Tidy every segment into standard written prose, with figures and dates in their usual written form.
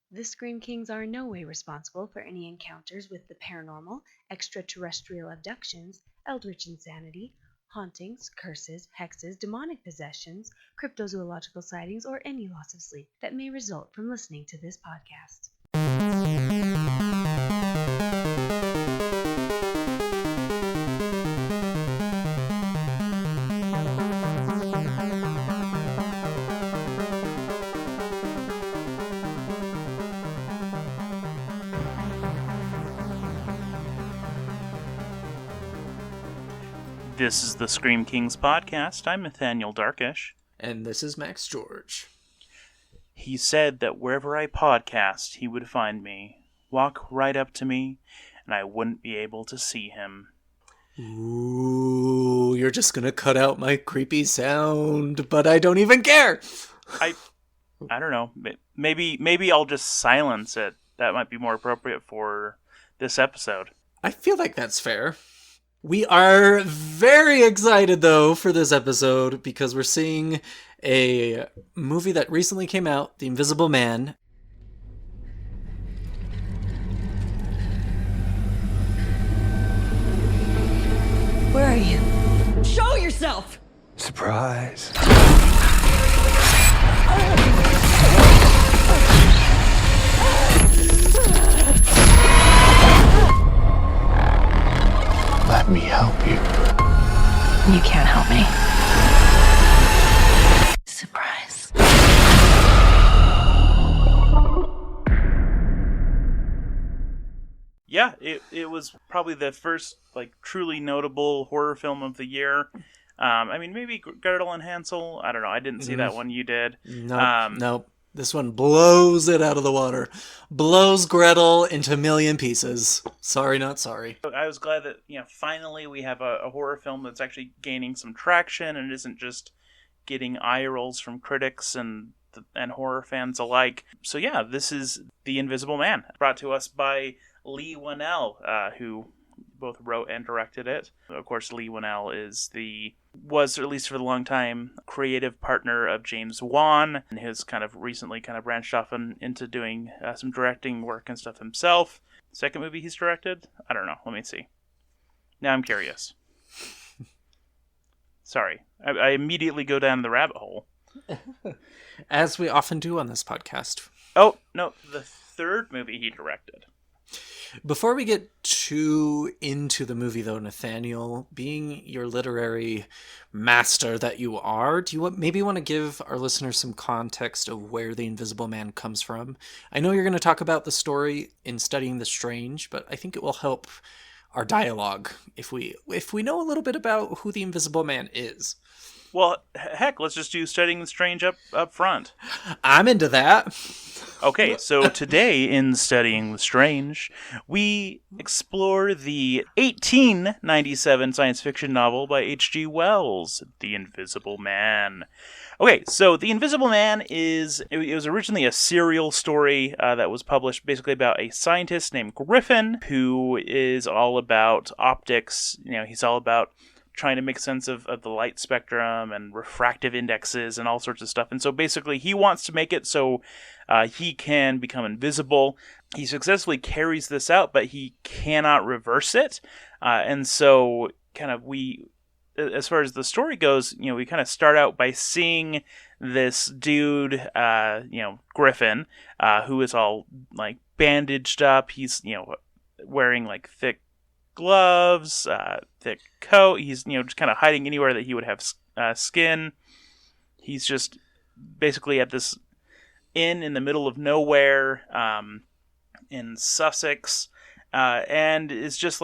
The Scream Kings are in no way responsible for any encounters with the paranormal, extraterrestrial abductions, eldritch insanity, hauntings, curses, hexes, demonic possessions, cryptozoological sightings, or any loss of sleep that may result from listening to this podcast. This is the Scream Kings podcast. I'm Nathaniel Darkish. And this is Max George. He said that wherever I podcast, he would find me, walk right up to me, and I wouldn't be able to see him. Ooh, you're just gonna cut out my creepy sound, but I don't even care! I don't know. Maybe I'll just silence it. That might be more appropriate for this episode. I feel like that's fair. We are very excited, though, for this episode because we're seeing a movie that recently came out, The Invisible Man. Where are you? Show yourself! Surprise. Let me help you. You can't help me. Surprise. Yeah, it was probably the first truly notable horror film of the year. I mean, maybe Gretel and Hansel. I don't know. I didn't see that one. You did. Nope. This one blows it out of the water. Blows Gretel into a million pieces. Sorry, not sorry. I was glad that finally we have a horror film that's actually gaining some traction and isn't just getting eye rolls from critics and horror fans alike. So yeah, this is The Invisible Man, brought to us by Leigh Whannell, who both wrote and directed it. Of course, Leigh Whannell was, at least for a long time, creative partner of James Wan, and has kind of recently branched off into doing some directing work and stuff himself. Second movie he's directed? I don't know. Let me see. Now I'm curious. Sorry. I immediately go down the rabbit hole. As we often do on this podcast. Oh, no. The third movie he directed. Before we get too into the movie, though, Nathaniel, being your literary master that you are, do you maybe want to give our listeners some context of where The Invisible Man comes from? I know you're going to talk about the story in Studying the Strange, but I think it will help our dialogue if we know a little bit about who The Invisible Man is. Well, heck, let's just do Studying the Strange up front. I'm into that. Okay, so today in Studying the Strange, we explore the 1897 science fiction novel by H.G. Wells, The Invisible Man. Okay, so The Invisible Man it was originally a serial story that was published basically about a scientist named Griffin who is all about optics. He's all about trying to make sense of the light spectrum and refractive indexes and all sorts of stuff. And so basically he wants to make it so he can become invisible. He successfully carries this out, but he cannot reverse it. And so as far as the story goes, we kind of start out by seeing this dude, Griffin, who is all bandaged up. He's, wearing thick gloves, thick coat. He's just kind of hiding anywhere that he would have skin. He's just basically at this inn in the middle of nowhere in Sussex, and is just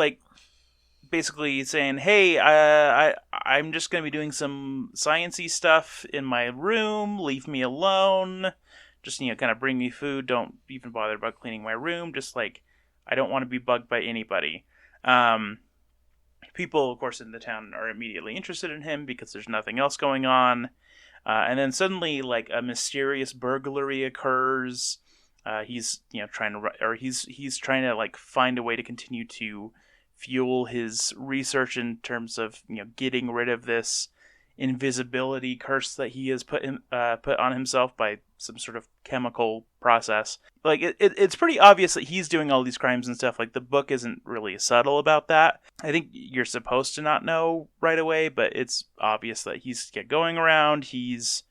basically saying, "Hey, I'm just going to be doing some sciencey stuff in my room. Leave me alone. Just kind of bring me food. Don't even bother about cleaning my room. Just I don't want to be bugged by anybody." People, of course, in the town are immediately interested in him because there's nothing else going on. And then suddenly, a mysterious burglary occurs. He's trying to find a way to continue to fuel his research in terms of getting rid of this invisibility curse that he has put on himself by some sort of chemical process. Like it's pretty obvious that he's doing all these crimes and stuff. Like the book isn't really subtle about that. I think you're supposed to not know right away, but it's obvious that he's going around. He's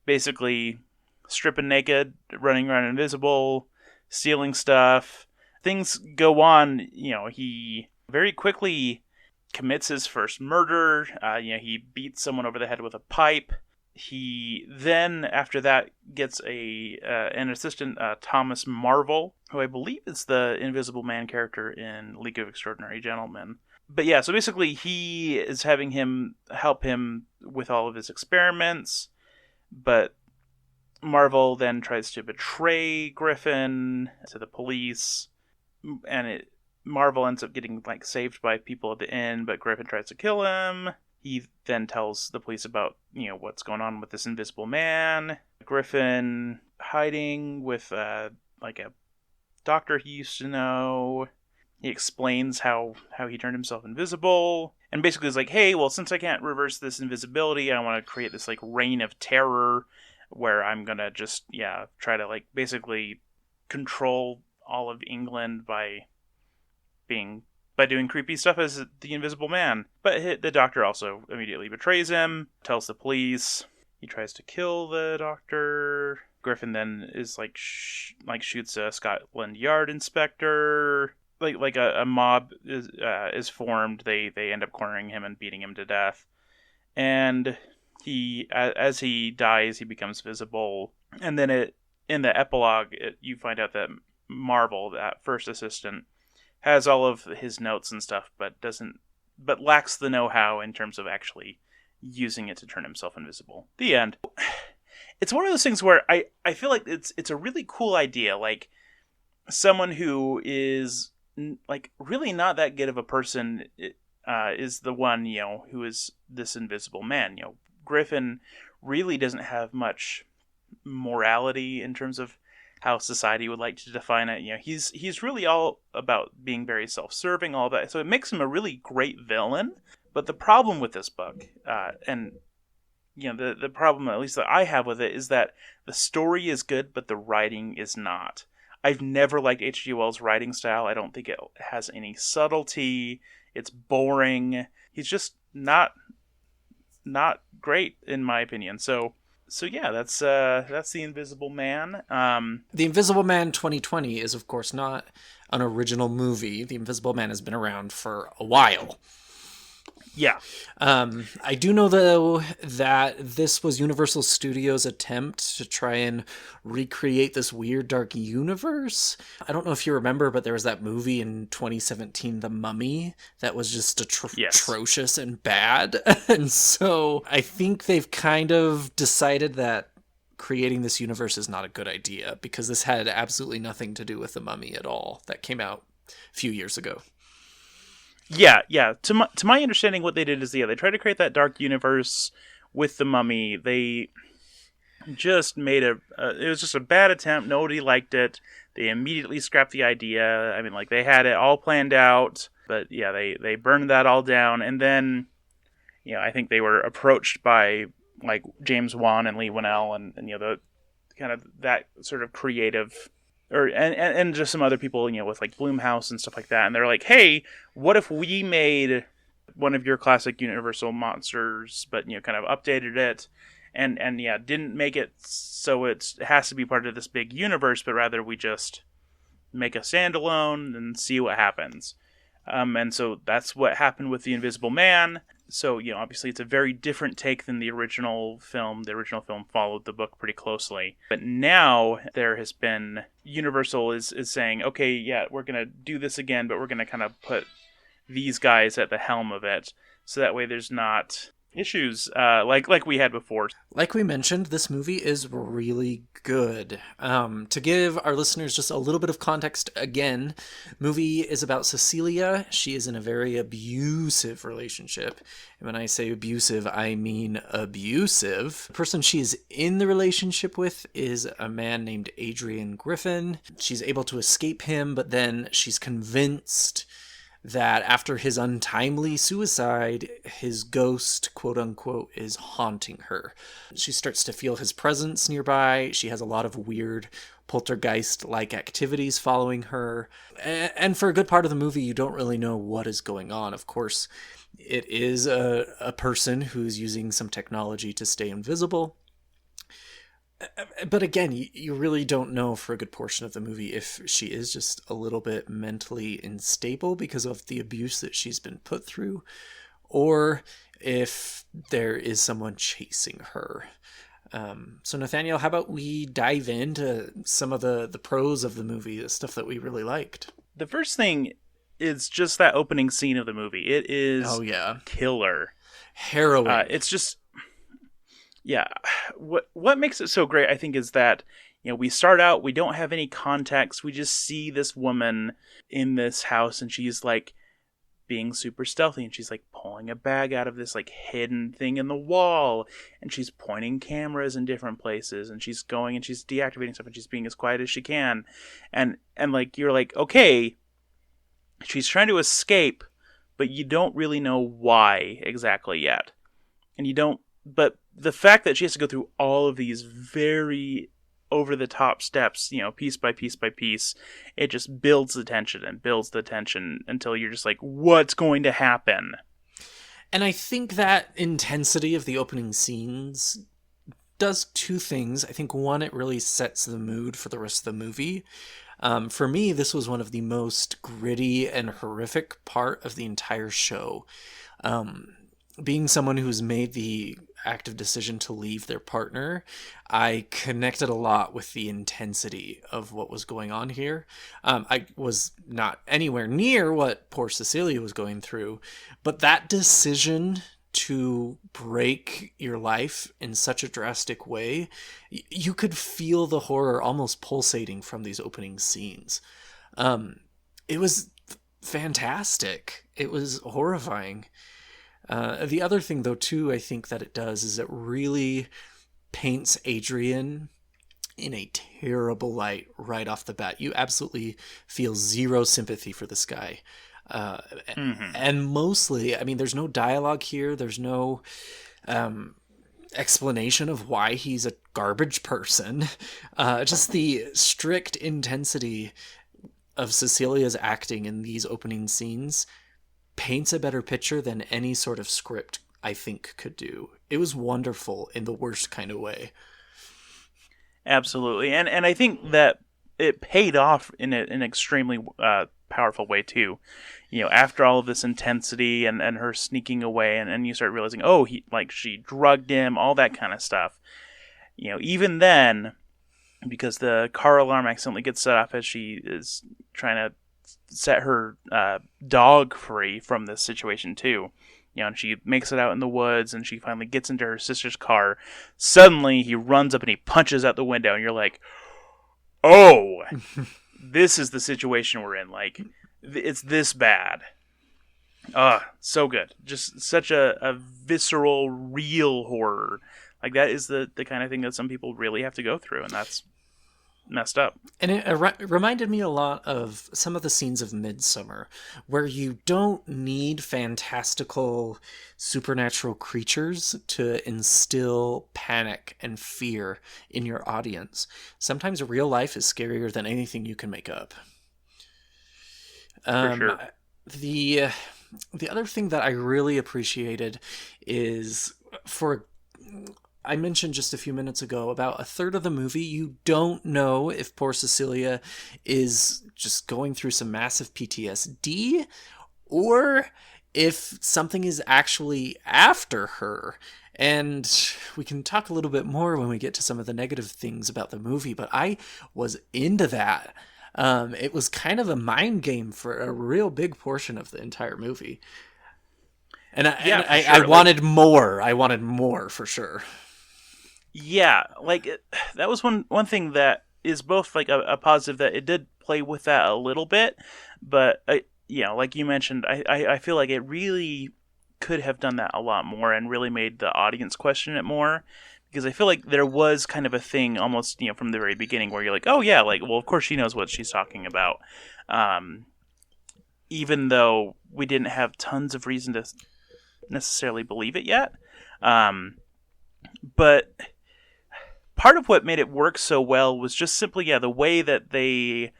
basically stripping naked, running around invisible, stealing stuff. Things go on. He very quickly commits his first murder. He beats someone over the head with a pipe. He then, after that, gets an assistant, Thomas Marvel, who I believe is the Invisible Man character in League of Extraordinary Gentlemen. But yeah, so basically he is having him help him with all of his experiments, but Marvel then tries to betray Griffin to the police, and Marvel ends up getting saved by people at the inn, but Griffin tries to kill him. He then tells the police about what's going on with this Invisible Man. Griffin hiding with a doctor he used to know. He explains how he turned himself invisible, and basically is like, hey, well, since I can't reverse this invisibility, I want to create this reign of terror where I'm gonna just try to basically control all of England by doing creepy stuff as the Invisible Man. But the doctor also immediately betrays him, tells the police. He tries to kill the doctor. Griffin then is shoots a Scotland Yard inspector. A mob is formed. They end up cornering him and beating him to death. And as he dies, he becomes visible. And then in the epilogue, you find out that Marvel, that first assistant, has all of his notes and stuff, but lacks the know-how in terms of actually using it to turn himself invisible. The end. It's one of those things where I feel like it's a really cool idea. Someone who is really not that good of a person is the one who is this Invisible Man. Griffin really doesn't have much morality in terms of how society would like to define it. He's really all about being very self-serving, all that. So it makes him a really great villain. But the problem with this book, the problem at least that I have with it, is that the story is good, but the writing is not. I've never liked H.G. Wells' writing style. I don't think it has any subtlety. It's boring. He's just not great in my opinion. So yeah, that's The Invisible Man. The Invisible Man 2020 is, of course, not an original movie. The Invisible Man has been around for a while. Yeah. I do know, though, that this was Universal Studios' attempt to try and recreate this weird dark universe. I don't know if you remember, but there was that movie in 2017, The Mummy, that was just atrocious and bad. And so I think they've kind of decided that creating this universe is not a good idea, because this had absolutely nothing to do with The Mummy at all. That came out a few years ago. Yeah. To my understanding, what they did is, they tried to create that dark universe with The Mummy. They just made it was just a bad attempt. Nobody liked it. They immediately scrapped the idea. I mean, they had it all planned out, but yeah, they burned that all down. And then, I think they were approached by James Wan and Leigh Whannell and the kind of that sort of creative. And just some other people, with Blumhouse and stuff like that. And they're like, hey, what if we made one of your classic Universal monsters, but, kind of updated it and didn't make it so it has to be part of this big universe, but rather we just make a standalone and see what happens. And so that's what happened with The Invisible Man. So, obviously it's a very different take than the original film. The original film followed the book pretty closely. But now there has been... Universal is saying, okay, yeah, we're going to do this again, but we're going to kind of put these guys at the helm of it. So that way there's not issues like we had before. Like we mentioned, this movie is really good. To give our listeners just a little bit of context again, movie is about Cecilia. She is in a very abusive relationship. And when I say abusive, I mean abusive. The person she is in the relationship with is a man named Adrian Griffin. She's able to escape him, but then she's convinced that after his untimely suicide, his ghost, quote unquote, is haunting her. She starts to feel his presence nearby. She has a lot of weird poltergeist-like activities following her. And for a good part of the movie, you don't really know what is going on. Of course, it is a person who's using some technology to stay invisible. But again, you really don't know for a good portion of the movie if she is just a little bit mentally unstable because of the abuse that she's been put through, or if there is someone chasing her. So Nathaniel, how about we dive into some of the pros of the movie, the stuff that we really liked? The first thing is just that opening scene of the movie. It is killer. Harrowing. It's just... Yeah, what makes it so great, I think, is that, we start out, we don't have any context, we just see this woman in this house, and she's, like, being super stealthy, and she's, like, pulling a bag out of this, like, hidden thing in the wall, and she's pointing cameras in different places, and she's going and she's deactivating stuff, and she's being as quiet as she can, and like, you're like, okay, she's trying to escape, but you don't really know why exactly yet, and you don't, but the fact that she has to go through all of these very over-the-top steps, piece by piece by piece, it just builds the tension and builds the tension until you're just like, what's going to happen? And I think that intensity of the opening scenes does two things. I think, one, it really sets the mood for the rest of the movie. For me, this was one of the most gritty and horrific part of the entire show. Being someone who's made the active decision to leave their partner, I connected a lot with the intensity of what was going on here. I was not anywhere near what poor Cecilia was going through, but that decision to break your life in such a drastic way, you could feel the horror almost pulsating from these opening scenes. It was fantastic. It was horrifying. The other thing, though, too, I think that it does is it really paints Adrian in a terrible light right off the bat. You absolutely feel zero sympathy for this guy. And mostly, I mean, there's no dialogue here. There's no explanation of why he's a garbage person. Just the strict intensity of Cecilia's acting in these opening scenes paints a better picture than any sort of script, I think, could do. It was wonderful in the worst kind of way. Absolutely. And I think that it paid off in an extremely powerful way, too. After all of this intensity and her sneaking away, and you start realizing, she drugged him, all that kind of stuff. Even then, because the car alarm accidentally gets set off as she is trying to set her dog free from this situation too, and she makes it out in the woods, and she finally gets into her sister's car. Suddenly he runs up and he punches out the window, and you're like, oh, this is the situation we're in. Like, it's this bad. So good. Just such a visceral, real horror. Like, that is the kind of thing that some people really have to go through, and that's messed up. And it reminded me a lot of some of the scenes of Midsommar, where you don't need fantastical supernatural creatures to instill panic and fear in your audience. Sometimes real life is scarier than anything you can make up. For sure. The other thing that I really appreciated is, I mentioned just a few minutes ago, about a third of the movie, you don't know if poor Cecilia is just going through some massive PTSD or if something is actually after her. And we can talk a little bit more when we get to some of the negative things about the movie, but I was into that. It was kind of a mind game for a real big portion of the entire movie. And I wanted more. I wanted more, for sure. Yeah, that was one thing that is both like a positive, that it did play with that a little bit, but like you mentioned, I feel like it really could have done that a lot more and really made the audience question it more, because I feel like there was kind of a thing almost from the very beginning where you're like, oh yeah, well of course she knows what she's talking about, even though we didn't have tons of reason to necessarily believe it yet. But part of what made it work so well was just simply, the way that they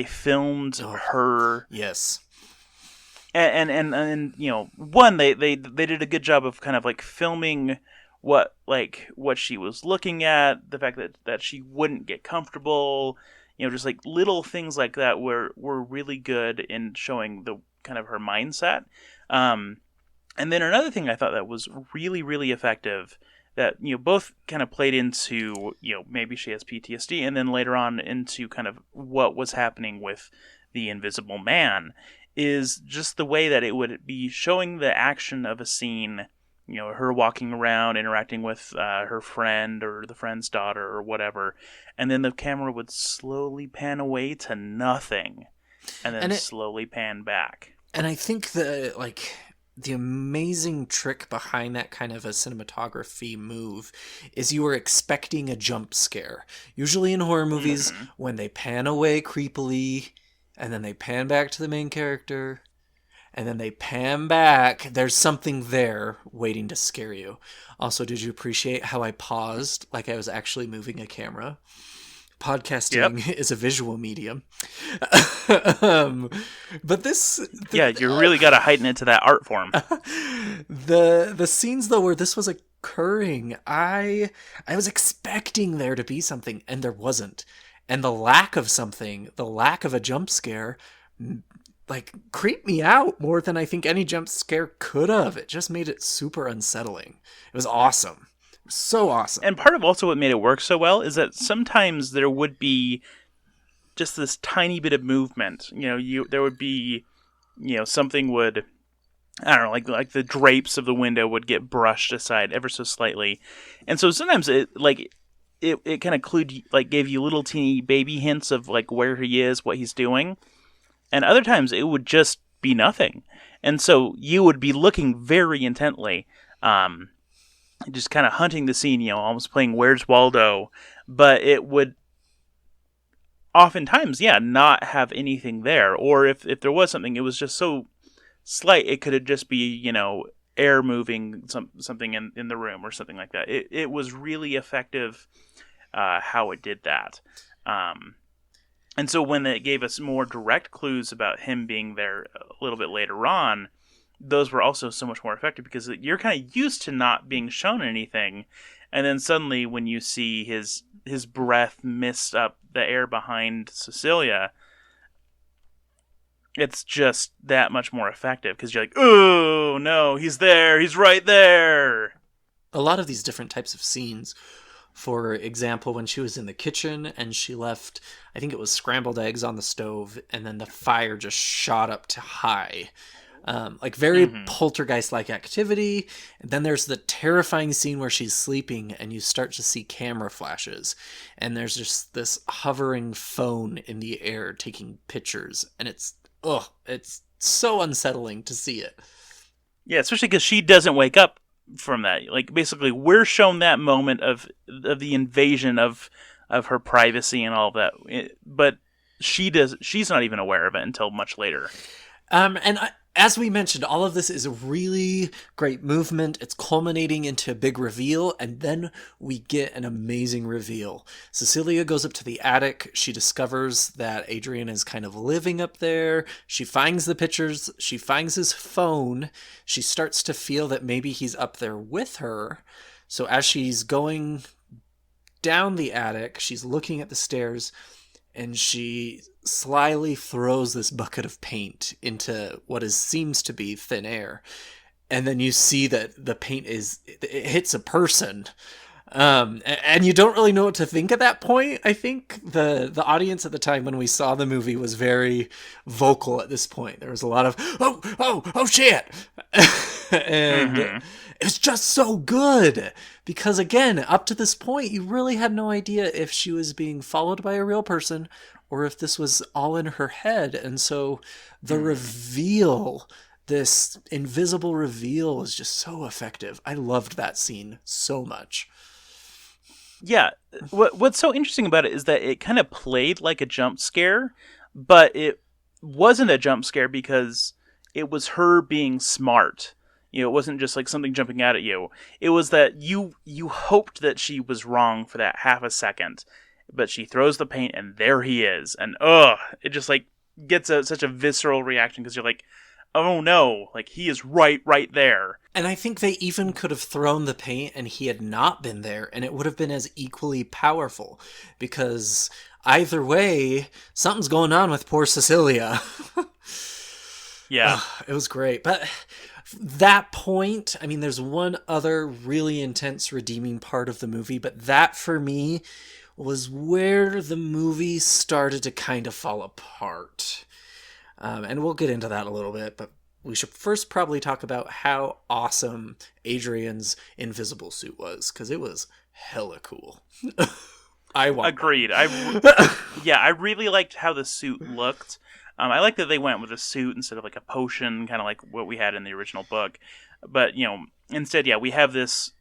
filmed her. Yes. And one, they did a good job of kind of like filming what she was looking at, the fact that she wouldn't get comfortable, just like little things like that were really good in showing the kind of her mindset. And then another thing I thought that was really, really effective, that both kind of played into maybe she has PTSD, and then later on into kind of what was happening with the Invisible Man, is just the way that it would be showing the action of a scene, her walking around, interacting with her friend or the friend's daughter or whatever, and then the camera would slowly pan away to nothing, and then slowly pan back. And I think the amazing trick behind that kind of a cinematography move is you were expecting a jump scare. Usually in horror movies, when they pan away creepily, and then they pan back to the main character, and then they pan back, there's something there waiting to scare you. Also, did you appreciate how I paused like I was actually moving a camera? Podcasting is a visual medium. But this... you really got to heighten it to that art form. The scenes, though, where this was occurring, I was expecting there to be something, and there wasn't. And the lack of something, the lack of a jump scare, creeped me out more than I think any jump scare could have. It just made it super unsettling. It was awesome. So awesome. And part of also what made it work so well is that sometimes there would be just this tiny bit of movement. There would be, something would, I don't know, like the drapes of the window would get brushed aside ever so slightly. And so sometimes it kind of gave you little teeny baby hints of where he is, what he's doing. And other times it would just be nothing. And so you would be looking very intently, just kind of hunting the scene, almost playing Where's Waldo. But it would oftentimes, not have anything there. Or if there was something, it was just so slight, it could just be, air moving something in the room or something like that. It was really effective how it did that. And so when it gave us more direct clues about him being there a little bit later on, those were also so much more effective because you're kind of used to not being shown anything. And then suddenly when you see his breath mist up the air behind Cecilia, it's just that much more effective because you're like, oh, no, he's there. He's right there. A lot of these different types of scenes, for example, when she was in the kitchen and she left, I think it was scrambled eggs on the stove, and then the fire just shot up to high. Very poltergeist-like activity. And then there's the terrifying scene where she's sleeping and you start to see camera flashes. And there's just this hovering phone in the air taking pictures. And it's so unsettling to see it. Yeah, especially because she doesn't wake up from that. Basically, we're shown that moment of the invasion of her privacy and all of that. But she's not even aware of it until much later. As we mentioned, all of this is a really great movement. It's culminating into a big reveal, and then we get an amazing reveal. Cecilia goes up to the attic. She discovers that Adrian is kind of living up there. She finds the pictures. She finds his phone. She starts to feel that maybe he's up there with her. So as she's going down the attic, she's looking at the stairs, and she slyly throws this bucket of paint into what seems to be thin air. And then you see that the paint it hits a person. And you don't really know what to think at that point. I think the audience at the time when we saw the movie was very vocal at this point. There was a lot of, oh shit! And it was just so good. Because again, up to this point, you really had no idea if she was being followed by a real person or if this was all in her head. And so the reveal, this invisible reveal, is just so effective. I loved that scene so much. Yeah. What's so interesting about it is that it kind of played like a jump scare, but it wasn't a jump scare because it was her being smart. You know, it wasn't just like something jumping out at you. It was that you hoped that she was wrong for that half a second, but she throws the paint and there he is, and it just like gets such a visceral reaction because you're like, oh no, like he is right there. And I think they even could have thrown the paint and he had not been there, and it would have been as equally powerful, because either way, something's going on with poor Cecilia. Yeah. It was great. But that point, I mean, there's one other really intense redeeming part of the movie, but that for me was where the movie started to kind of fall apart. And we'll get into that a little bit, but we should first probably talk about how awesome Adrian's invisible suit was, because it was hella cool. Agreed. I really liked how the suit looked. I like that they went with a suit instead of like a potion, kind of like what we had in the original book. But, instead, we have this,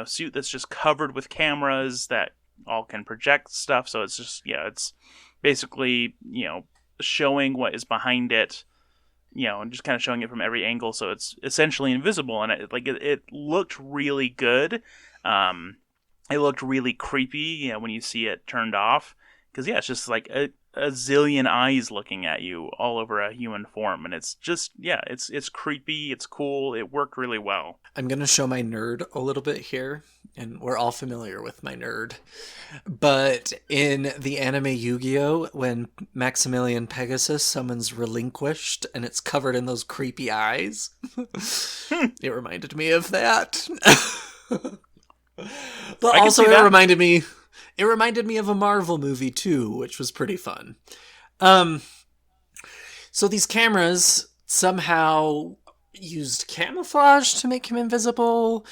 suit that's just covered with cameras that all can project stuff. So it's just, it's basically, showing what is behind it, and just kind of showing it from every angle. So it's essentially invisible. And it looked really good. It looked really creepy, when you see it turned off. Because, it's just like a zillion eyes looking at you all over a human form. And it's just, it's creepy. It's cool. It worked really well. I'm going to show my nerd a little bit here. And we're all familiar with my nerd. But in the anime Yu-Gi-Oh!, when Maximilian Pegasus summons Relinquished and it's covered in those creepy eyes, it reminded me of that. But also it reminded me of a Marvel movie too, which was pretty fun. So these cameras somehow used camouflage to make him invisible.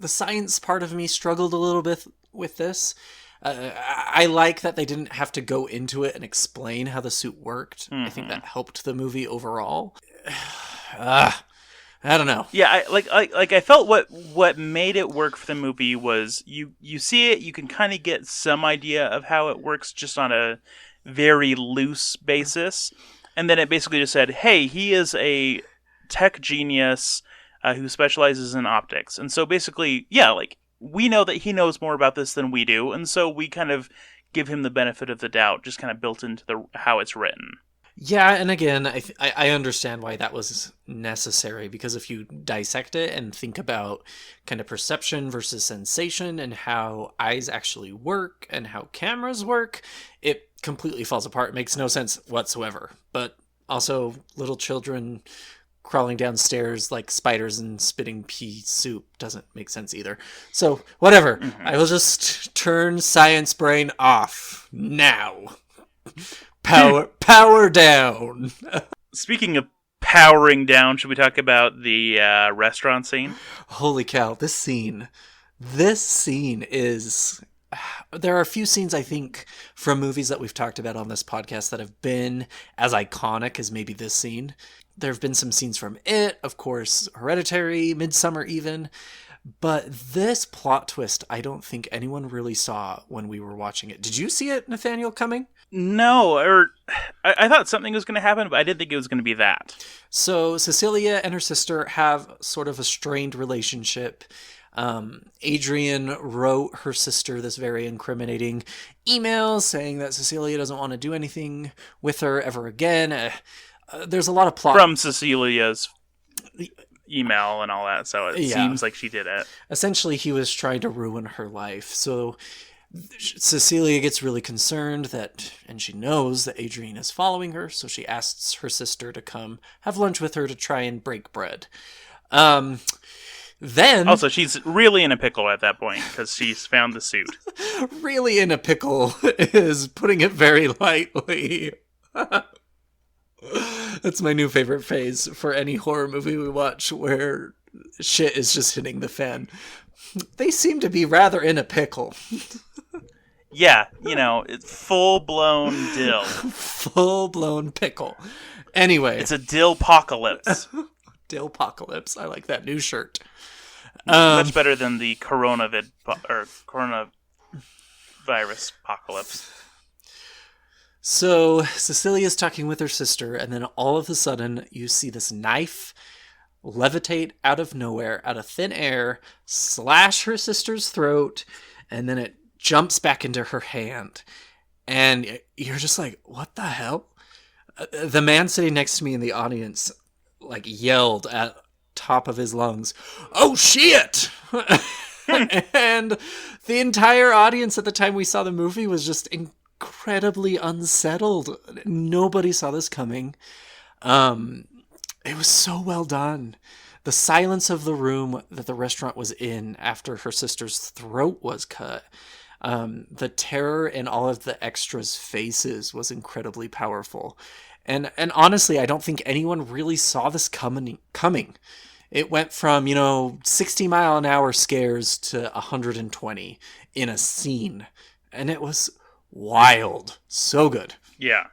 The science part of me struggled a little bit with this. I like that they didn't have to go into it and explain how the suit worked. Mm-hmm. I think that helped the movie overall. I don't know. Yeah, I felt what made it work for the movie was you see it, you can kind of get some idea of how it works just on a very loose basis, and then it basically just said, hey, he is a tech genius who specializes in optics, and so basically, we know that he knows more about this than we do, and so we kind of give him the benefit of the doubt, just kind of built into how it's written. Yeah, and again, I understand why that was necessary, because if you dissect it and think about kind of perception versus sensation and how eyes actually work and how cameras work, it completely falls apart. It makes no sense whatsoever. But also, little children crawling downstairs like spiders and spitting pea soup doesn't make sense either. So, whatever. Mm-hmm. I will just turn science brain off now. Power down. Speaking of powering down, should we talk about the restaurant scene? Holy cow, this scene is... There are a few scenes, I think, from movies that we've talked about on this podcast that have been as iconic as maybe this scene. There have been some scenes from It, of course, Hereditary, Midsommar even. But this plot twist, I don't think anyone really saw when we were watching it. Did you see it, Nathaniel, coming? No, I thought something was going to happen, but I didn't think it was going to be that. So Cecilia and her sister have sort of a strained relationship. Adrian wrote her sister this very incriminating email saying that Cecilia doesn't want to do anything with her ever again. There's a lot of plot. From Cecilia's email and all that, so it seems like she did it. Essentially, he was trying to ruin her life. So Cecilia gets really concerned and she knows that Adrian is following her, so she asks her sister to come have lunch with her to try and break bread. Then also, she's really in a pickle at that point because she's found the suit. Really in a pickle is putting it very lightly. That's my new favorite phase for any horror movie we watch where shit is just hitting the fan. They seem to be rather in a pickle. Yeah, it's full-blown dill. Full-blown pickle. Anyway. It's a dill-pocalypse. Dill-pocalypse. I like that new shirt. Much better than the coronavirus apocalypse. So Cecilia's talking with her sister, and then all of a sudden you see this knife levitate out of nowhere, out of thin air, slash her sister's throat, and then it jumps back into her hand. And you're just like, what the hell? The man sitting next to me in the audience like yelled at top of his lungs, "Oh shit!" And the entire audience at the time we saw the movie was just incredibly unsettled. Nobody saw this coming. It was so well done. The silence of the room that the restaurant was in after her sister's throat was cut, the terror in all of the extras' faces was incredibly powerful. And honestly, I don't think anyone really saw this coming. It went from, 60-mile-an-hour scares to 120 in a scene. And it was wild. So good. Yeah.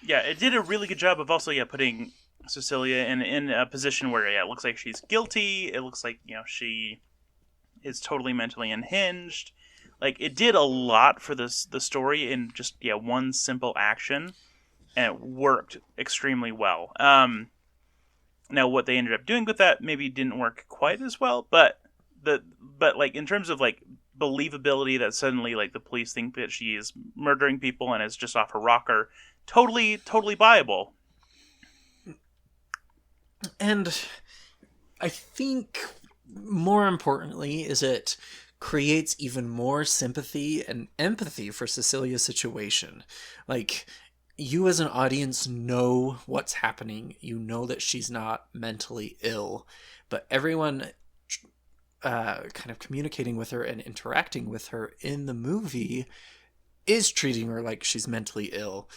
Yeah, it did a really good job of also, putting Cecilia in a position where, it looks like she's guilty. It looks like, she is totally mentally unhinged. Like, it did a lot for the story in just, one simple action. And it worked extremely well. Now, what they ended up doing with that maybe didn't work quite as well, but in terms of believability that suddenly the police think that she is murdering people and is just off her rocker, totally viable. And I think more importantly is it creates even more sympathy and empathy for Cecilia's situation. You as an audience know what's happening. You know that she's not mentally ill, but everyone kind of communicating with her and interacting with her in the movie is treating her like she's mentally ill.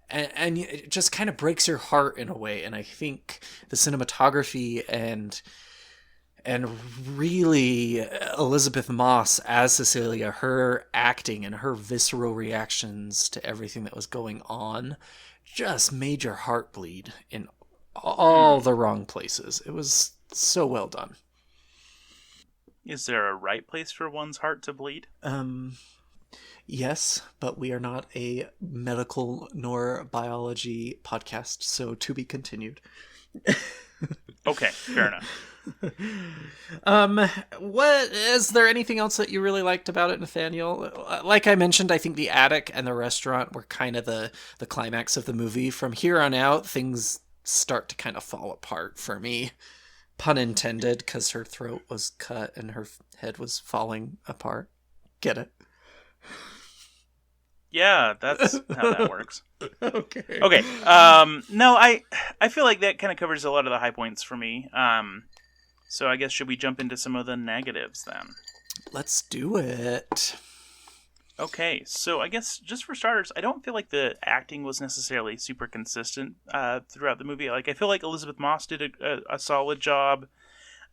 And it just kind of breaks your heart in a way. And I think the cinematography and really Elizabeth Moss as Cecilia, her acting and her visceral reactions to everything that was going on just made your heart bleed in all the wrong places. It was so well done. Is there a right place for one's heart to bleed? Yes, but we are not a medical nor biology podcast, so to be continued. Okay, fair enough. What is there anything else that you really liked about it, Nathaniel? Like I mentioned, I think the attic and the restaurant were kind of the climax of the movie. From here on out, things start to kind of fall apart for me. Pun intended, because her throat was cut and her head was falling apart. Get it? Yeah, that's how that works. Okay. No, I feel like that kind of covers a lot of the high points for me. So I guess should we jump into some of the negatives then? Let's do it. Okay, so I guess just for starters, I don't feel like the acting was necessarily super consistent throughout the movie. I feel like Elizabeth Moss did a solid job.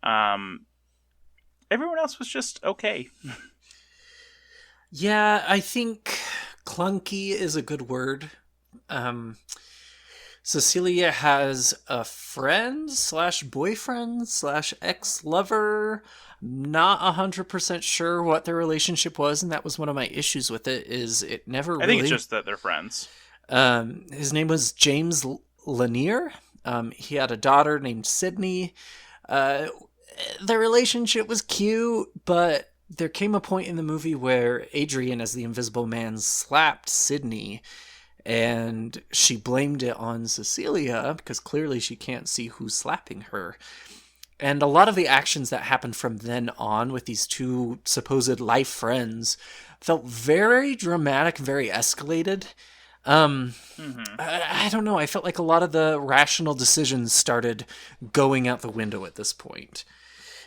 Everyone else was just okay. Yeah, I think clunky is a good word. Cecilia has a friend / boyfriend / ex-lover. Not 100% sure what their relationship was, and that was one of my issues with it, is it never really... I think it's just that they're friends. His name was James Lanier. He had a daughter named Sydney. Their relationship was cute, but there came a point in the movie where Adrian, as the Invisible Man, slapped Sydney, and she blamed it on Cecilia because clearly she can't see who's slapping her. And a lot of the actions that happened from then on with these two supposed life friends felt very dramatic, very escalated. I don't know. I felt like a lot of the rational decisions started going out the window at this point.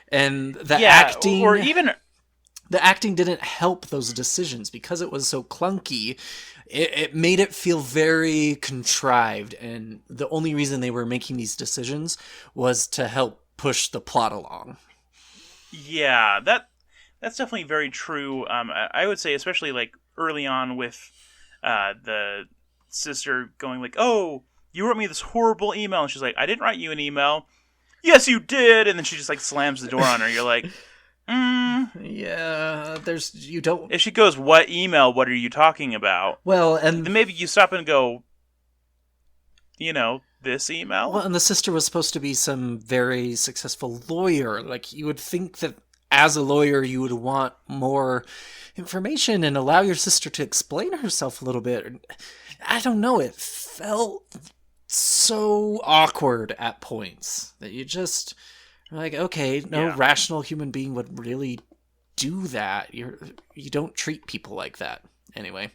And the acting... or even... The acting didn't help those decisions because it was so clunky. It made it feel very contrived, and the only reason they were making these decisions was to help push the plot along. Yeah, that's definitely very true. I would say, especially early on with the sister going "Oh, you wrote me this horrible email," and she's like, "I didn't write you an email." "Yes, you did," and then she just slams the door on her. You're like, Yeah, you don't. If she goes, what email? What are you talking about? Well, and then maybe you stop and go, this email? Well, and the sister was supposed to be some very successful lawyer. Like, you would think that as a lawyer, you would want more information and allow your sister to explain herself a little bit. I don't know. It felt so awkward at points that you just are like, okay, no rational human being would really do that. You don't treat people like that. Anyway.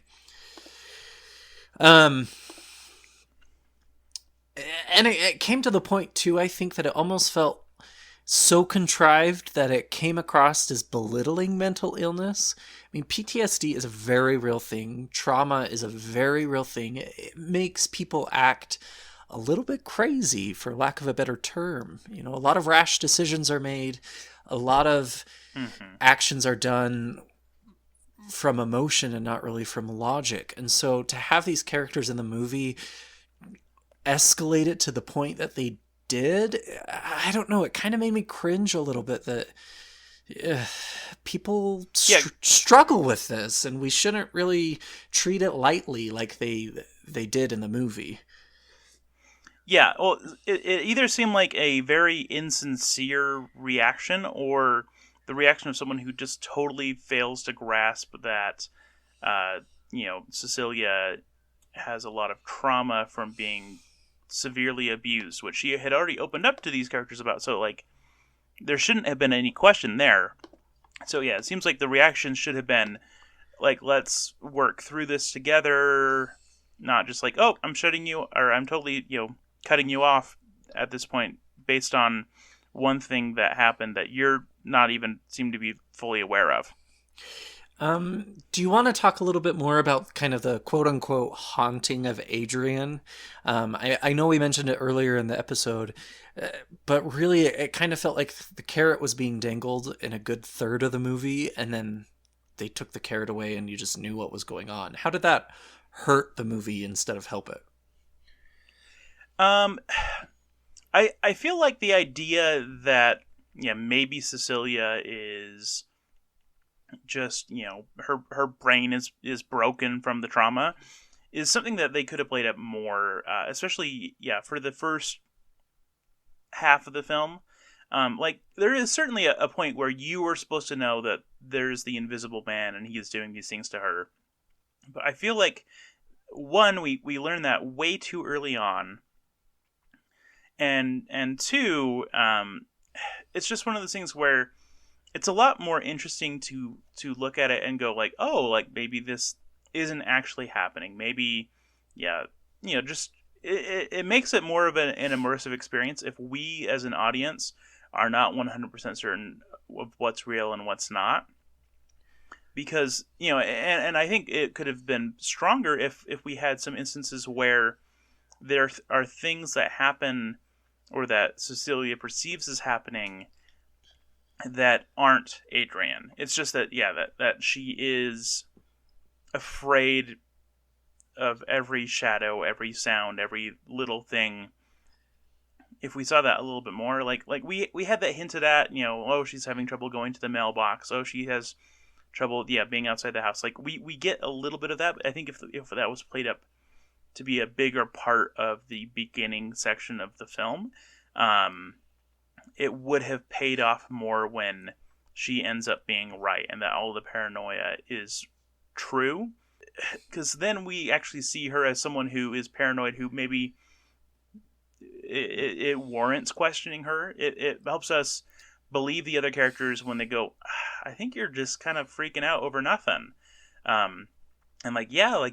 And it came to the point, too, I think, that it almost felt so contrived that it came across as belittling mental illness. I mean, PTSD is a very real thing. Trauma is a very real thing. It makes people act a little bit crazy, for lack of a better term. A lot of rash decisions are made. A lot of actions are done from emotion and not really from logic. And so to have these characters in the movie escalate it to the point that they did, I don't know, it kind of made me cringe a little bit that people struggle with this, and we shouldn't really treat it lightly like they did in the movie. Yeah, well, it either seemed like a very insincere reaction, or the reaction of someone who just totally fails to grasp that, Cecilia has a lot of trauma from being severely abused, which she had already opened up to these characters about. So, there shouldn't have been any question there. So, yeah, it seems like the reaction should have been, let's work through this together, not just oh, I'm shutting you, or I'm totally, cutting you off at this point based on one thing that happened that you're not even seem to be fully aware of. Do you want to talk a little bit more about kind of the quote-unquote haunting of Adrian? I know we mentioned it earlier in the episode, but really it kind of felt like the carrot was being dangled in a good third of the movie, and then they took the carrot away and you just knew what was going on. How did that hurt the movie instead of help it? I feel like the idea that maybe Cecilia is just her brain is broken from the trauma is something that they could have played up more, especially for the first half of the film. There is certainly a point where you were supposed to know that there's the Invisible Man and he is doing these things to her, but I feel like one, we learned that way too early on, and two, it's just one of those things where it's a lot more interesting to look at it and go maybe this isn't actually happening. Maybe, just it makes it more of an immersive experience if we as an audience are not 100% certain of what's real and what's not. Because, and I think it could have been stronger if we had some instances where there are things that happen or that Cecilia perceives as happening that aren't Adrian. It's just that that she is afraid of every shadow, every sound, every little thing. If we saw that a little bit more, we had that hinted at, she's having trouble going to the mailbox. Oh, she has trouble, being outside the house. We get a little bit of that, but I think if that was played up to be a bigger part of the beginning section of the film, it would have paid off more when she ends up being right and that all the paranoia is true. Because then we actually see her as someone who is paranoid, who maybe it warrants questioning her. It helps us believe the other characters when they go, I think you're just kind of freaking out over nothing. And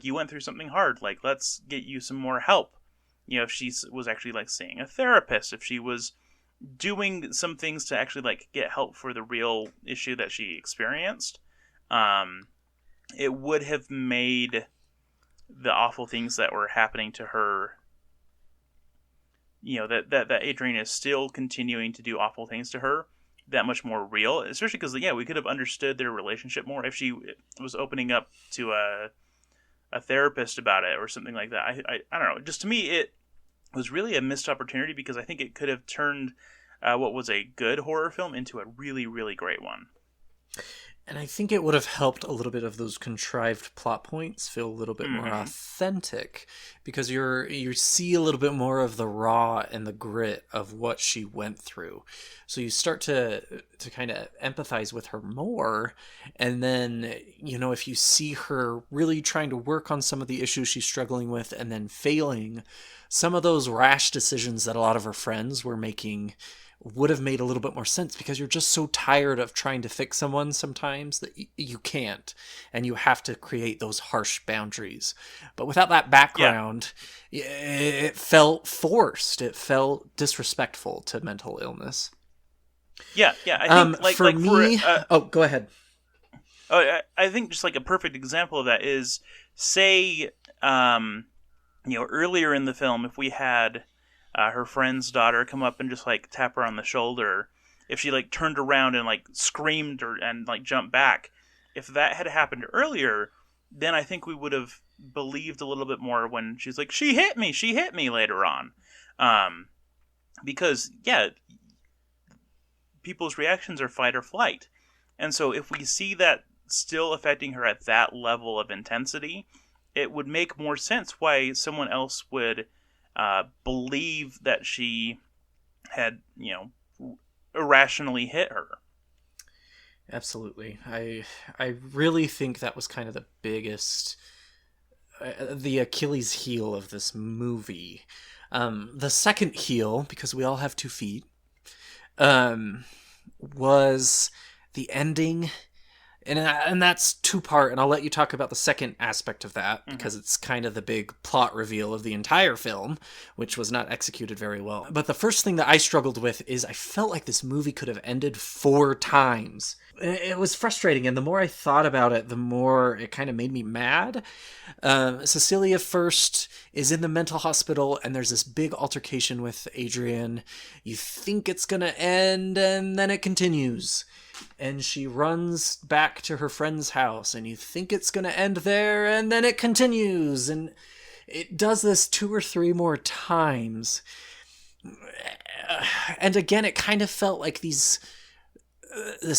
you went through something hard. Let's get you some more help. If she was actually seeing a therapist, if she was doing some things to actually get help for the real issue that she experienced, it would have made the awful things that were happening to her, that Adrian is still continuing to do awful things to her, that much more real. Especially because we could have understood their relationship more if she was opening up to a therapist about it or something like that. I don't know. Just to me, it was really a missed opportunity because I think it could have turned what was a good horror film into a really, really great one. And I think it would have helped a little bit of those contrived plot points feel a little bit more Mm-hmm. authentic, because you see a little bit more of the raw and the grit of what she went through. So you start to kind of empathize with her more, and then, you know, if you see her really trying to work on some of the issues she's struggling with and then failing, some of those rash decisions that a lot of her friends were making would have made a little bit more sense, because you're just so tired of trying to fix someone sometimes that you can't, and you have to create those harsh boundaries. But without that background, it felt forced. It felt disrespectful to mental illness. Yeah. I think for me, go ahead. I think just like a perfect example of that is, say, earlier in the film, if we had her friend's daughter come up and just like tap her on the shoulder, if she like turned around and like screamed and like jumped back, if that had happened earlier, then I think we would have believed a little bit more when she's like, she hit me later on. Because people's reactions are fight or flight. And so if we see that still affecting her at that level of intensity, it would make more sense why someone else would believe that she had, irrationally hit her. Absolutely. I really think that was kind of the biggest, the Achilles heel of this movie. The second heel, because we all have 2 feet, was the ending. And that's 2-part, and I'll let you talk about the second aspect of that, because it's kind of the big plot reveal of the entire film, which was not executed very well. But the first thing that I struggled with is I felt like this movie could have ended 4 times. It was frustrating, and the more I thought about it, the more it kind of made me mad. Cecilia first is in the mental hospital, and there's this big altercation with Adrian. You think it's gonna end, and then it continues. And she runs back to her friend's house, and you think it's going to end there, and then it continues. And it does this 2 or 3 more times. And again, it kind of felt like this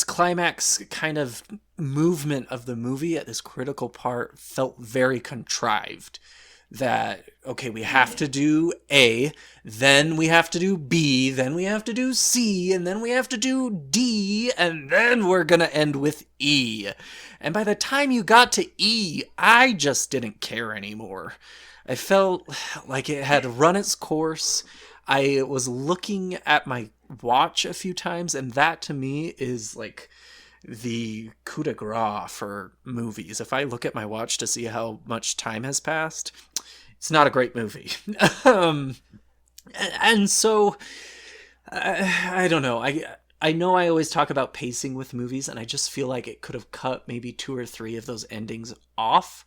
climax kind of movement of the movie at this critical part felt very contrived. That, okay, we have to do A, then we have to do B, then we have to do C, and then we have to do D, and then we're gonna end with E. And by the time you got to E, I just didn't care anymore. I felt like it had run its course. I was looking at my watch a few times, and that to me is like the coup de grace for movies. If I look at my watch to see how much time has passed, it's not a great movie. And so I don't know. I know I always talk about pacing with movies, and I just feel like it could have cut maybe 2 or 3 of those endings off,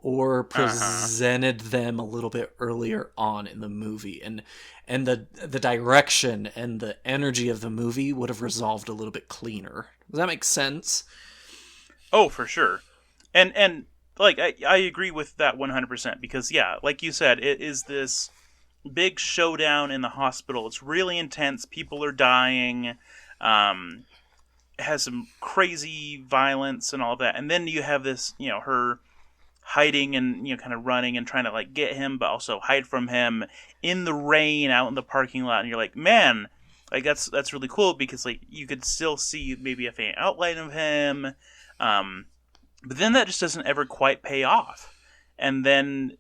or presented them a little bit earlier on in the movie, and the direction and the energy of the movie would have resolved a little bit cleaner. Does that make sense? Oh, for sure. And like I agree with that 100%, because like you said, it is this big showdown in the hospital. It's really intense. People are dying. It has some crazy violence and all that. And then you have this, her hiding and kind of running and trying to like get him, but also hide from him in the rain out in the parking lot. And you're like, man, like that's really cool, because like you could still see maybe a faint outline of him, but then that just doesn't ever quite pay off. And then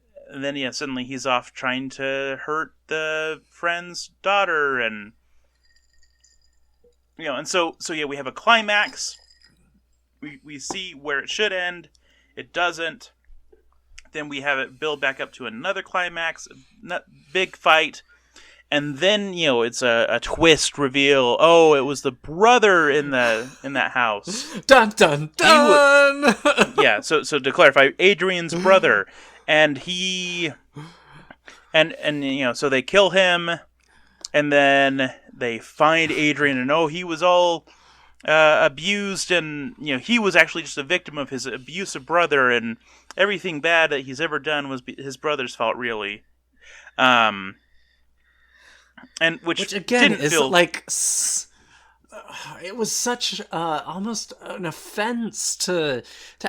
suddenly he's off trying to hurt the friend's daughter, and and so we have a climax. We see where it should end. It doesn't. Then we have it build back up to another climax, big fight, and then it's a twist reveal. Oh, it was the brother in that house. Dun dun dun. So to clarify, Adrian's brother, and he, and so they kill him, and then they find Adrian, and he was all abused, and he was actually just a victim of his abusive brother, and everything bad that he's ever done was his brother's fault, really. And which again didn't is feel like it was such almost an offense to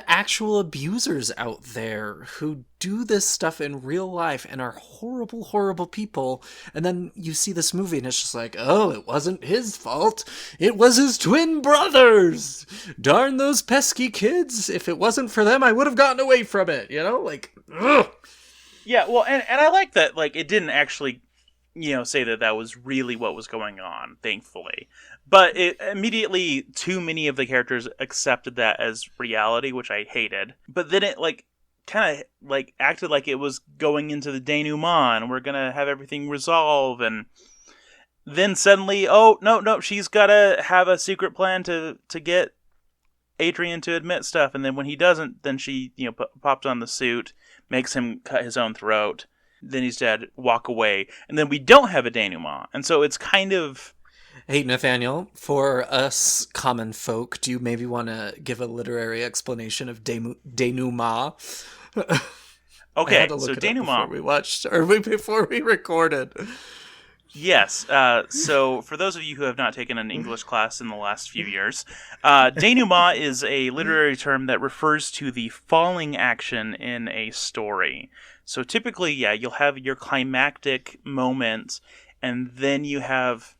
actual abusers out there who do this stuff in real life and are horrible, horrible people. And then you see this movie and it's just like, oh, it wasn't his fault. It was his twin brothers. Darn those pesky kids. If it wasn't for them, I would have gotten away from it. You know, like, ugh. Yeah, well, and I like that, like, it didn't actually, say that was really what was going on, thankfully. But it immediately, too many of the characters accepted that as reality, which I hated. But then it, like, kind of, like, acted like it was going into the denouement, and we're gonna have everything resolve, and then suddenly, oh, no, she's gotta have a secret plan to get Adrian to admit stuff, and then when he doesn't, then she, pops on the suit, makes him cut his own throat, then he's dead, walk away, and then we don't have a denouement. And so it's kind of... Hey, Nathaniel, for us common folk, do you maybe want to give a literary explanation of denouement? Okay, so denouement... Before we recorded. Yes, so for those of you who have not taken an English class in the last few years, denouement is a literary term that refers to the falling action in a story. So typically, you'll have your climactic moment, and then you have,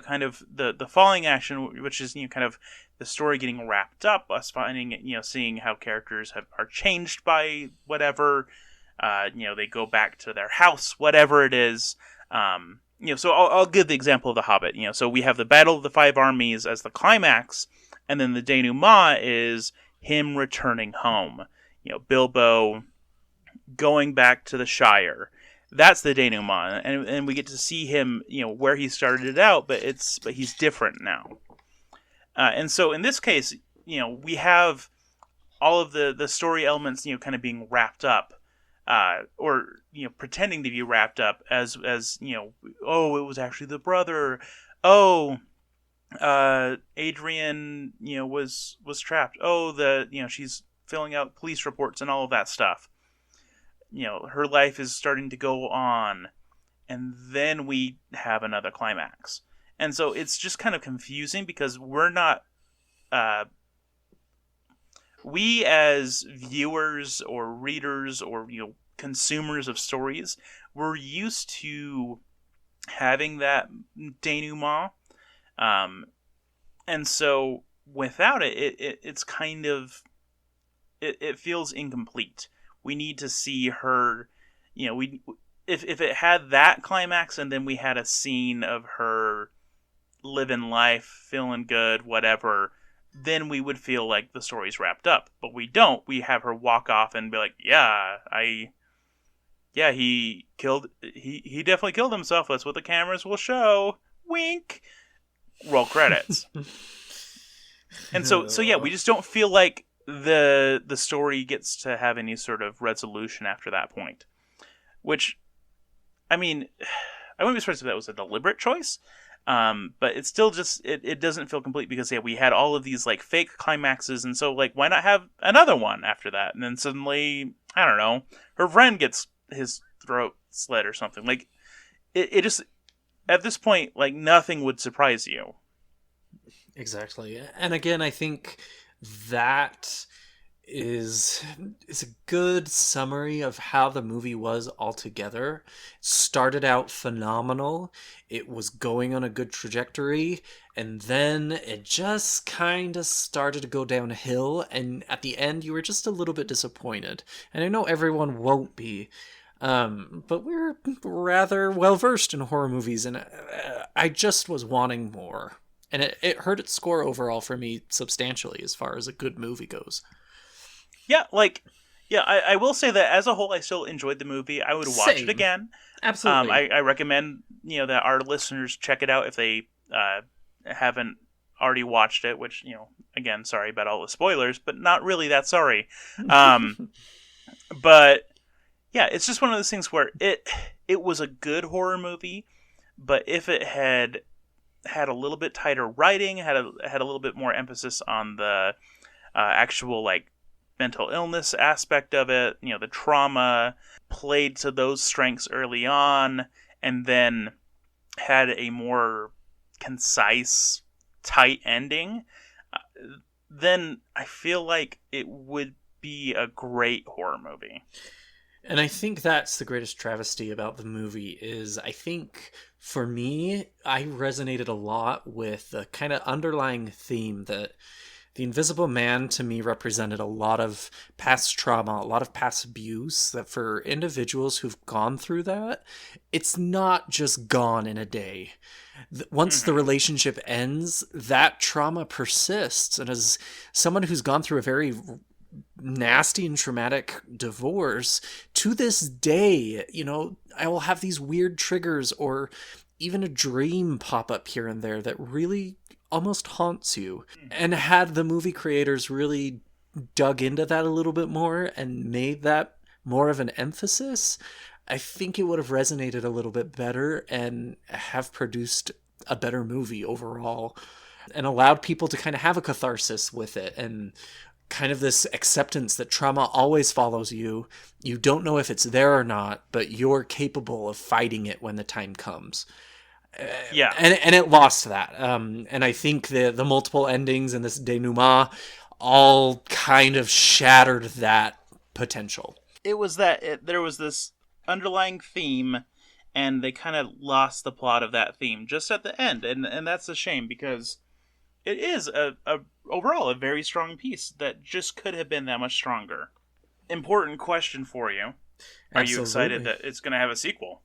kind of the falling action, which is, kind of the story getting wrapped up, us finding, seeing how characters are changed by whatever, they go back to their house, whatever it is. So I'll give the example of The Hobbit. So we have the Battle of the Five Armies as the climax, and then the denouement is him returning home. Bilbo going back to the Shire. That's the denouement, and we get to see him, where he started out, but he's different now. And so in this case, we have all of the story elements, kind of being wrapped up. Or pretending to be wrapped up as oh, it was actually the brother. Oh, Adrian, was trapped. Oh, she's filling out police reports and all of that stuff. Her life is starting to go on, and then we have another climax. And so it's just kind of confusing because we're not. We as viewers or readers or consumers of stories, we're used to having that denouement, and so without it's kind of it feels incomplete. We need to see her, if it had that climax and then we had a scene of her living life, feeling good, whatever, then we would feel like the story's wrapped up. But we don't. We have her walk off and be like, he definitely killed himself. That's what the cameras will show. Wink. Roll credits. And so we just don't feel like the story gets to have any sort of resolution after that point. Which, I mean, I wouldn't be surprised if that was a deliberate choice. But it's still just, it doesn't feel complete because we had all of these like fake climaxes, and so like why not have another one after that? And then suddenly, I don't know, her friend gets his throat slit or something. Like it just, at this point, like nothing would surprise you. Exactly. And again, I think that is a good summary of how the movie was altogether. It started out phenomenal. It was going on a good trajectory, and then it just kind of started to go downhill, and at the end you were just a little bit disappointed. And I know everyone won't be, but we're rather well versed in horror movies, and I just was wanting more. And it hurt its score overall for me substantially as far as a good movie goes. Yeah, I will say that as a whole, I still enjoyed the movie. I would watch it again. Absolutely. I recommend, that our listeners check it out if they haven't already watched it, which, again, sorry about all the spoilers, but not really that sorry. But, yeah, it's just one of those things where it was a good horror movie, but if it had a little bit tighter writing, had a little bit more emphasis on the actual, like, mental illness aspect of it, the trauma, played to those strengths early on, and then had a more concise tight ending, then I feel like it would be a great horror movie. And I think that's the greatest travesty about the movie is I think for me, I resonated a lot with the kind of underlying theme that the Invisible Man to me represented a lot of past trauma, a lot of past abuse, that for individuals who've gone through that, it's not just gone in a day. Once the relationship ends, that trauma persists. And as someone who's gone through a very nasty and traumatic divorce, to this day, I will have these weird triggers or even a dream pop up here and there that really almost haunts you. And had the movie creators really dug into that a little bit more and made that more of an emphasis, I think it would have resonated a little bit better and have produced a better movie overall and allowed people to kind of have a catharsis with it and kind of this acceptance that trauma always follows you. You don't know if it's there or not, but you're capable of fighting it when the time comes. Yeah. And it lost that. And I think the multiple endings and this denouement all kind of shattered that potential. It was that there was this underlying theme, and they kind of lost the plot of that theme just at the end. And that's a shame, because it is overall a very strong piece that just could have been that much stronger. Important question for you. Are you excited that it's going to have a sequel?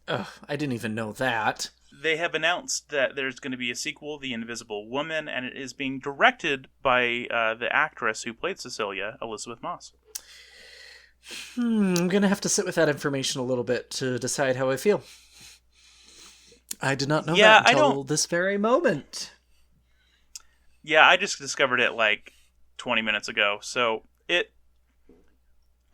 I didn't even know that. They have announced that there's going to be a sequel, The Invisible Woman, and it is being directed by the actress who played Cecilia, Elizabeth Moss. I'm going to have to sit with that information a little bit to decide how I feel. I did not know that until this very moment. Yeah, I just discovered it like 20 minutes ago, so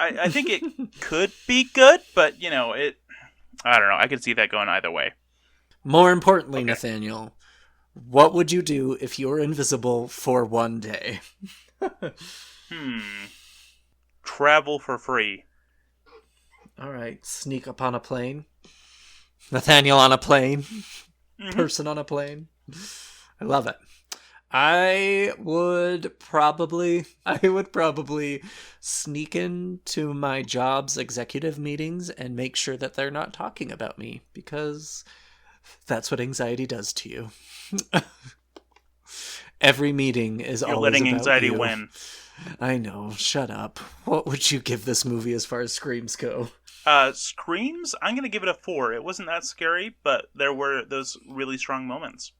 I think it could be good, but, I don't know. I could see that going either way. More importantly, okay. Nathaniel, what would you do if you were invisible for one day? Travel for free. All right. Sneak up on a plane. Nathaniel on a plane. Mm-hmm. Person on a plane. I love it. I would probably sneak into my job's executive meetings and make sure that they're not talking about me, because that's what anxiety does to you. Every meeting is always about you. You're letting anxiety win. I know. Shut up. What would you give this movie as far as screams go? Screams? I'm going to give it a 4. It wasn't that scary, but there were those really strong moments.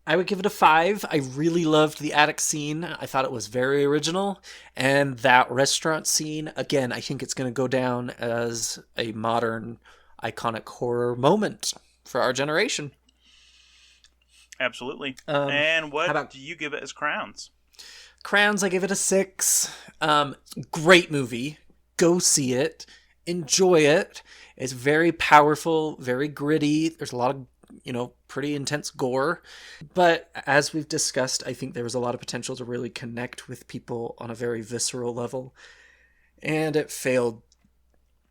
I would give it a 5. I really loved the attic scene. I thought it was very original. And that restaurant scene, again, I think it's going to go down as a modern, iconic horror moment for our generation. Absolutely. And what do you give it as crowns? Crowns, I give it a 6. Great movie. Go see it. Enjoy it. It's very powerful, very gritty. There's a lot of pretty intense gore. But as we've discussed, I think there was a lot of potential to really connect with people on a very visceral level. And it failed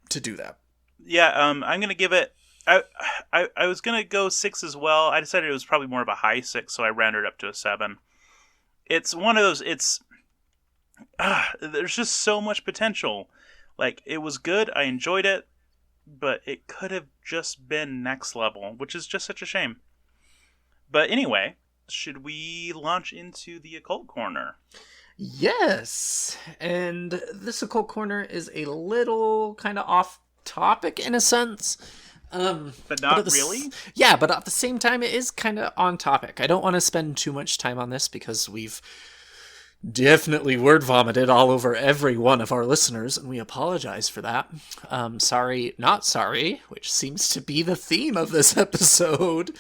to do that. Yeah, I'm going to give it... I was going to go 6 as well. I decided it was probably more of a high 6, so I rounded up to a 7. It's one of those... there's just so much potential. Like, it was good. I enjoyed it. But it could have just been next level, which is just such a shame. But anyway, should we launch into the Occult Corner? Yes. And this Occult Corner is a little kind of off topic in a sense. But not really? Yeah, but at the same time, it is kind of on topic. I don't want to spend too much time on this because we've definitely word vomited all over every one of our listeners, and we apologize for that. Sorry, not sorry, which seems to be the theme of this episode.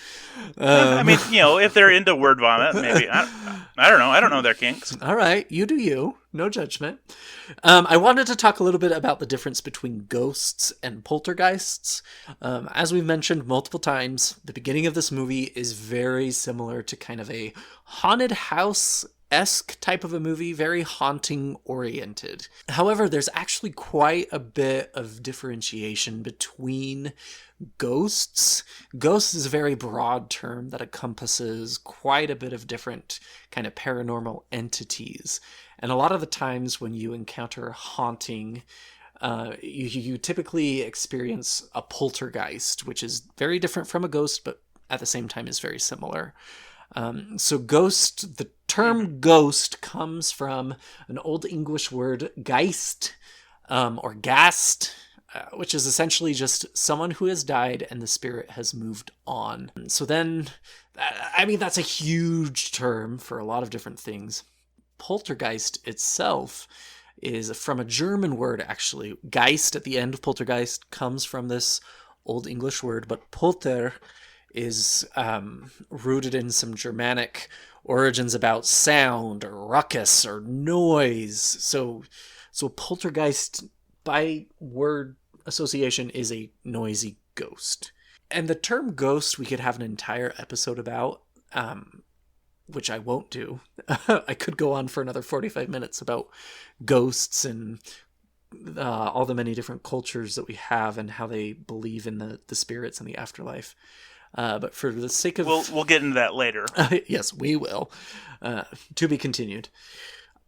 I mean, if they're into word vomit, maybe. I don't know. I don't know their kinks. All right, you do you. No judgment. I wanted to talk a little bit about the difference between ghosts and poltergeists. As we've mentioned multiple times, the beginning of this movie is very similar to kind of a haunted house esque type of a movie, very haunting oriented. However, there's actually quite a bit of differentiation between ghosts. Ghosts is a very broad term that encompasses quite a bit of different kind of paranormal entities. And a lot of the times when you encounter haunting, you typically experience a poltergeist, which is very different from a ghost, but at the same time is very similar. So ghost, the term ghost comes from an Old English word geist, or gast, which is essentially just someone who has died and the spirit has moved on. So then, I mean, that's a huge term for a lot of different things. Poltergeist itself is from a German word, actually. Geist at the end of poltergeist comes from this Old English word, but polter is rooted in some Germanic origins about sound or ruckus or noise. So poltergeist, by word association, is a noisy ghost. And the term ghost we could have an entire episode about, which I won't do. I could go on for another 45 minutes about ghosts and all the many different cultures that we have and how they believe in the spirits and the afterlife. But for the sake of... We'll get into that later. Yes, we will. To be continued.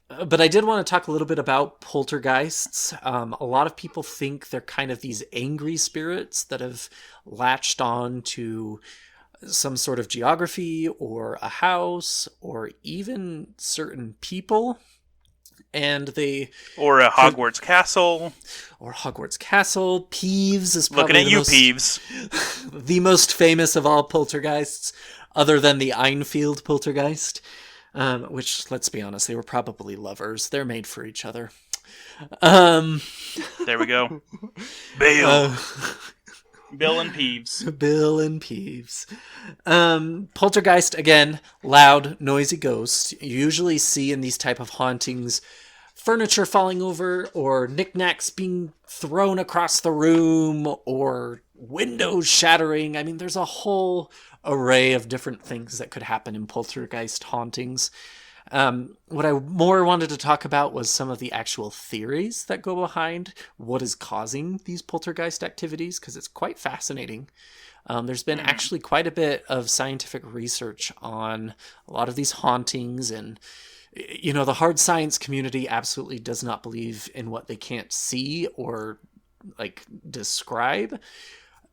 But I did want to talk a little bit about poltergeists. A lot of people think they're kind of these angry spirits that have latched on to some sort of geography or a house or even certain people. And they... Or a Hogwarts castle. Or Hogwarts castle. Peeves is probably looking at you, Peeves. The most famous of all poltergeists, other than the Enfield poltergeist. Which, let's be honest, they were probably lovers. They're made for each other. There we go. Bill. Bill and Peeves. Bill and Peeves. Poltergeist, again, loud, noisy ghost. You usually see in these type of hauntings furniture falling over or knickknacks being thrown across the room or windows shattering. I mean, there's a whole array of different things that could happen in poltergeist hauntings. What I more wanted to talk about was some of the actual theories that go behind what is causing these poltergeist activities, because it's quite fascinating. There's been actually quite a bit of scientific research on a lot of these hauntings, and the hard science community absolutely does not believe in what they can't see or describe.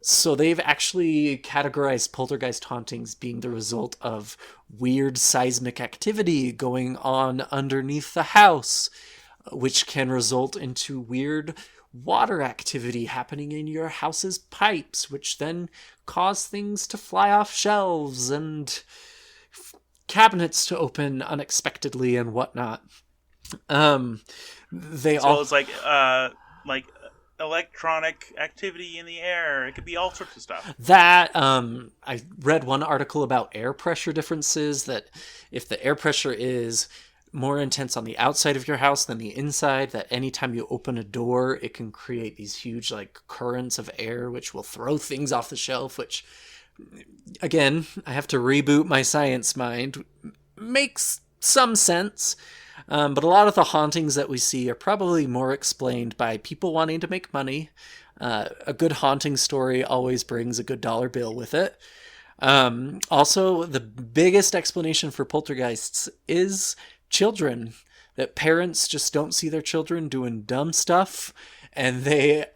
So they've actually categorized poltergeist hauntings being the result of weird seismic activity going on underneath the house, which can result into weird water activity happening in your house's pipes, which then cause things to fly off shelves and cabinets to open unexpectedly and whatnot. It's like electronic activity in the air. It could be all sorts of stuff. That, I read one article about air pressure differences, that if the air pressure is more intense on the outside of your house than the inside, that anytime you open a door, it can create these huge currents of air, which will throw things off the shelf, which, again, I have to reboot my science mind. Makes some sense. But a lot of the hauntings that we see are probably more explained by people wanting to make money. A good haunting story always brings a good dollar bill with it. Also, the biggest explanation for poltergeists is children. That parents just don't see their children doing dumb stuff, and they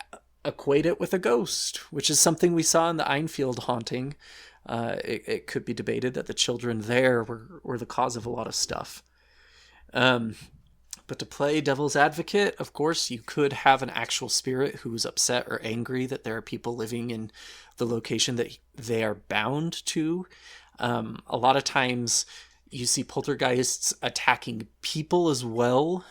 equate it with a ghost, which is something we saw in the Enfield haunting. It could be debated that the children there were the cause of a lot of stuff. But to play devil's advocate, of course, you could have an actual spirit who's upset or angry that there are people living in the location that they are bound to. A lot of times you see poltergeists attacking people as well.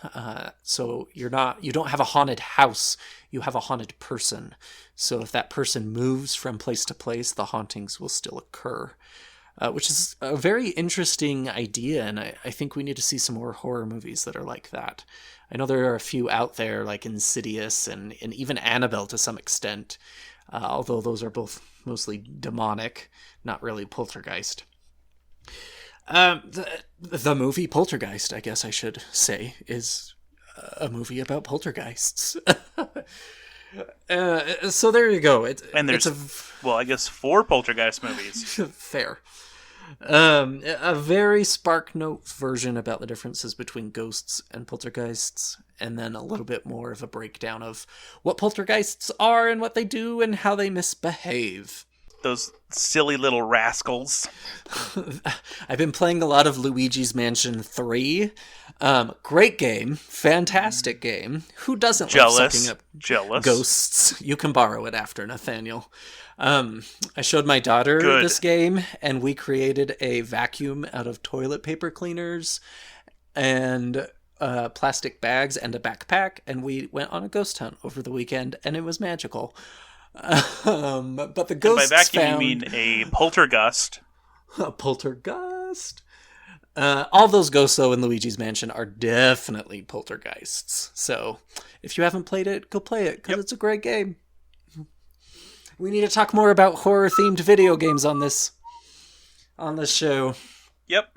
So you don't have a haunted house, you have a haunted person. So if that person moves from place to place, the hauntings will still occur. Which is a very interesting idea, and I think we need to see some more horror movies that are like that. I know there are a few out there, like Insidious and even Annabelle to some extent, although those are both mostly demonic, not really poltergeist. The movie Poltergeist, I guess I should say, is a movie about poltergeists. So there you go. And there's, I guess 4 poltergeist movies. Fair. A very Spark Note version about the differences between ghosts and poltergeists, and then a little bit more of a breakdown of what poltergeists are and what they do and how they misbehave. Those silly little rascals. I've been playing a lot of Luigi's Mansion 3. Great game. Fantastic game. Who doesn't love sucking up ghosts? You can borrow it after, Nathaniel. I showed my daughter this game, and we created a vacuum out of toilet paper cleaners and plastic bags and a backpack, and we went on a ghost hunt over the weekend, and it was magical. But the ghosts by vacuum, you mean a poltergust. A poltergust? All those ghosts, though, in Luigi's Mansion are definitely poltergeists. So if you haven't played it, go play it, because it's a great game. We need to talk more about horror-themed video games on this show. Yep.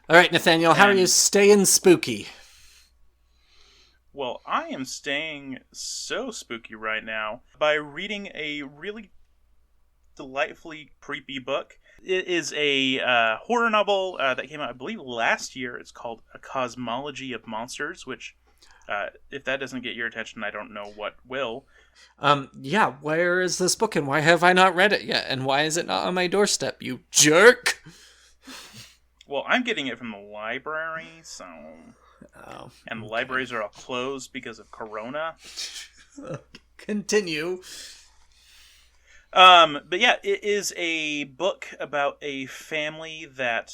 All right, Nathaniel, how are you staying spooky? Well, I am staying so spooky right now by reading a really delightfully creepy book. It is a horror novel that came out, I believe, last year. It's called A Cosmology of Monsters, which, if that doesn't get your attention, I don't know what will. Yeah, where is this book and why have I not read it yet? And why is it not on my doorstep, you jerk? Well, I'm getting it from the library, so... And the libraries are all closed because of Corona. Continue. But yeah, it is a book about a family that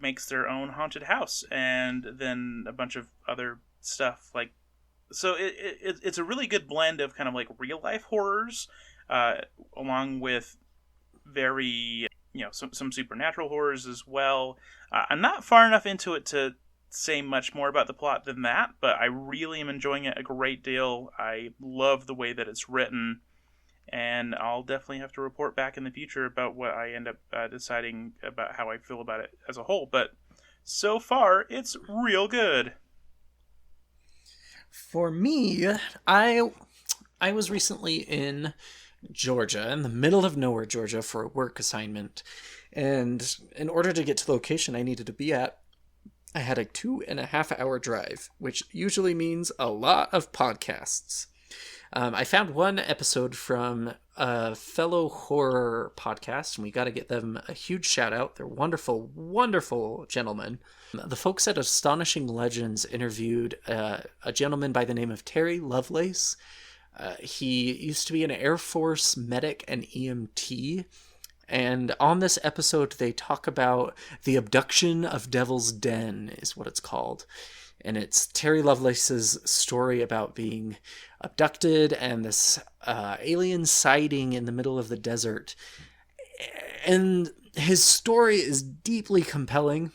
makes their own haunted house, and then a bunch of other stuff. So it's a really good blend of kind of like real life horrors, along with very some supernatural horrors as well. I'm not far enough into it to say much more about the plot than that, but I really am enjoying it a great deal. I love the way that it's written, and I'll definitely have to report back in the future about what I end up deciding about how I feel about it as a whole. But so far, it's real good. For me, I was recently in Georgia, in the middle of nowhere, Georgia, for a work assignment, and in order to get to the location I needed to be at, I had a 2.5-hour drive, which usually means a lot of podcasts. I found one episode from a fellow horror podcast, and we got to get them a huge shout out. They're wonderful, wonderful gentlemen. The folks at Astonishing Legends interviewed a gentleman by the name of Terry Lovelace. He used to be an Air Force medic and EMT. And on this episode, they talk about the abduction of Devil's Den, is what it's called. And it's Terry Lovelace's story about being abducted and this alien sighting in the middle of the desert. And his story is deeply compelling.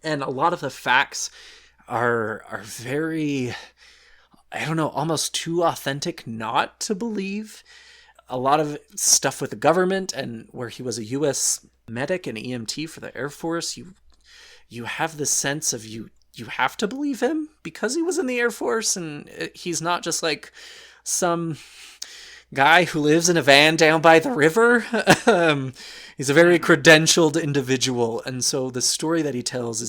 And a lot of the facts are very, almost too authentic not to believe. A lot of stuff with the government and where he was a U.S. medic and EMT for the Air Force, you have this sense of you have to believe him because he was in the Air Force, and he's not just like some guy who lives in a van down by the river. He's a very credentialed individual, and so the story that he tells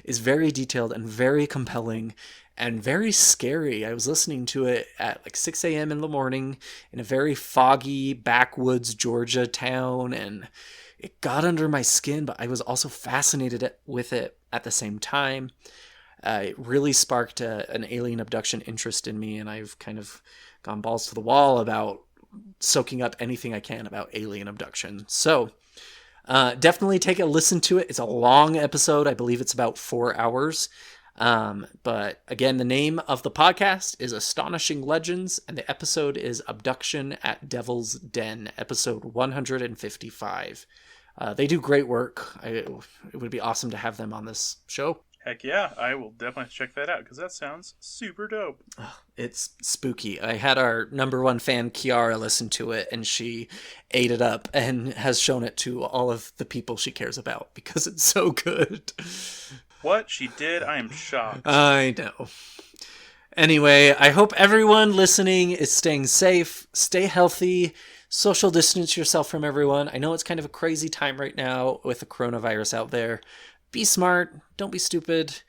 is very detailed and very compelling and very scary. I was listening to it at like 6 a.m. in the morning in a very foggy backwoods Georgia town, and it got under my skin, but I was also fascinated with it at the same time. It really sparked an alien abduction interest in me, and I've kind of gone balls to the wall about soaking up anything I can about alien abduction. So definitely take a listen to it. It's a long episode. I believe it's about 4 hours. But again, the name of the podcast is Astonishing Legends, and the episode is Abduction at Devil's Den, episode 155. They do great work. It would be awesome to have them on this show. Heck yeah, I will definitely check that out because that sounds super dope. It's spooky. I had our number one fan, Kiara, listen to it, and she ate it up and has shown it to all of the people she cares about because it's so good. What she did, I am shocked. I know. Anyway, I hope everyone listening is staying safe, stay healthy, social distance yourself from everyone. I know it's kind of a crazy time right now with the coronavirus out there. Be smart. Don't be stupid.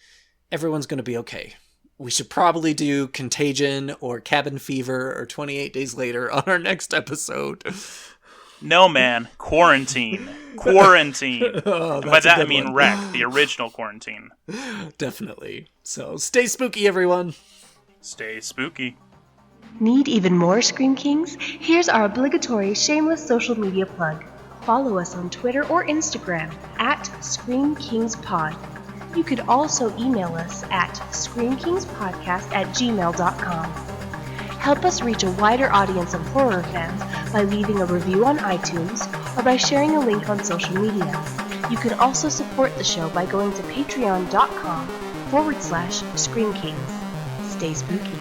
Everyone's going to be okay. We should probably do Contagion or Cabin Fever or 28 Days Later on our next episode. No, man. Quarantine. Quarantine. Oh, By that I good mean one. Wreck, the original Quarantine. Definitely. So stay spooky, everyone. Stay spooky. Need even more Scream Kings? Here's our obligatory shameless social media plug. Follow us on Twitter or Instagram at Scream Kings Pod. You could also email us at screamkingspodcast@gmail.com. Help us reach a wider audience of horror fans by leaving a review on iTunes or by sharing a link on social media. You can also support the show by going to patreon.com/Scream Kings. Stay spooky.